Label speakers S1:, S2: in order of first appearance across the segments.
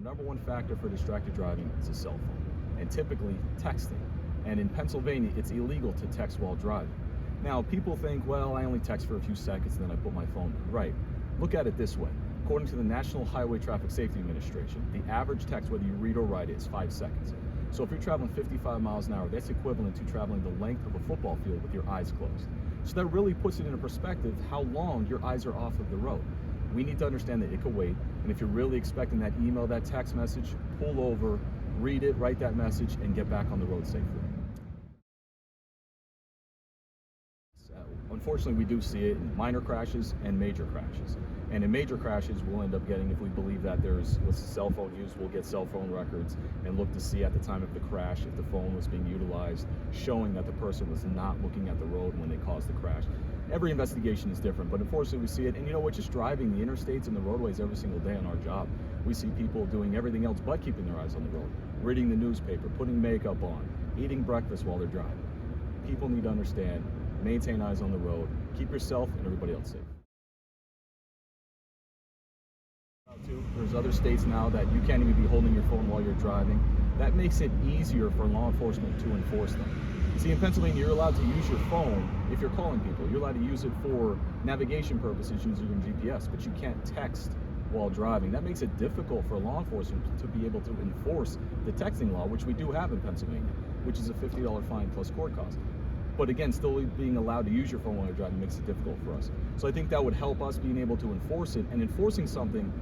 S1: number one factor for distracted driving is a cell phone, and typically texting. And in Pennsylvania, it's illegal to text while driving. Now, people think, well, I only text for a few seconds and then I put my phone down. Right. Look at it this way. According to the National Highway Traffic Safety Administration, the average text, whether you read or write it, is 5 seconds. So if you're traveling 55 miles an hour, that's equivalent to traveling the length of a football field with your eyes closed. So that really puts it into perspective how long your eyes are off of the road. We need to understand that it could wait, and if you're really expecting that email, that text message, pull over, read it, write that message, and get back on the road safely. Unfortunately, we do see it in minor crashes and major crashes. And in major crashes, we'll end up getting, if we believe that there's cell phone use, we'll get cell phone records and look to see at the time of the crash if the phone was being utilized, showing that the person was not looking at the road when they caused the crash. Every investigation is different, but unfortunately we see it. And you know what, just driving the interstates and the roadways every single day on our job, we see people doing everything else but keeping their eyes on the road, reading the newspaper, putting makeup on, eating breakfast while they're driving. People need to understand, maintain eyes on the road, keep yourself and everybody else safe. There's other states now that you can't even be holding your phone while you're driving. That makes it easier for law enforcement to enforce them. See, in Pennsylvania, you're allowed to use your phone if you're calling people. You're allowed to use it for navigation purposes using your GPS, but you can't text while driving. That makes it difficult for law enforcement to be able to enforce the texting law, which we do have in Pennsylvania, which is a $50 fine plus court cost. But again, still being allowed to use your phone while you're driving makes it difficult for us. So I think that would help us being able to enforce it, and enforcing something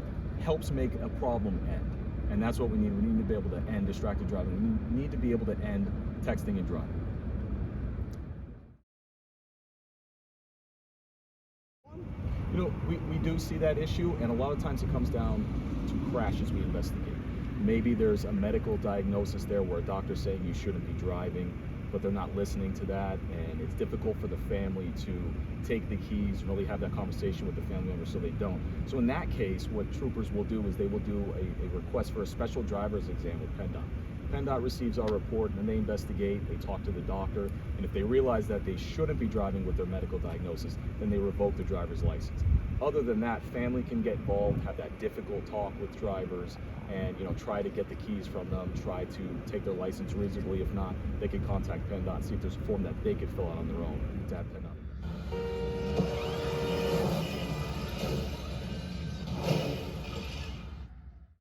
S1: helps make a problem end. And that's what we need. We need to be able to end distracted driving. We need to be able to end texting and driving. You know, we do see that issue, and a lot of times it comes down to crashes we investigate. Maybe there's a medical diagnosis there where a doctor's saying you shouldn't be driving, but they're not listening to that, and it's difficult for the family to take the keys and really have that conversation with the family member, so they don't. So in that case, what troopers will do is they will do a request for a special driver's exam with PennDOT. PennDOT receives our report, and then they investigate, they talk to the doctor, and if they realize that they shouldn't be driving with their medical diagnosis, then they revoke the driver's license. Other than that, family can get involved, have that difficult talk with drivers, and try to get the keys from them, try to take their license reasonably. If not, they can contact PennDOT, see if there's a form that they could fill out on their own to have PennDOT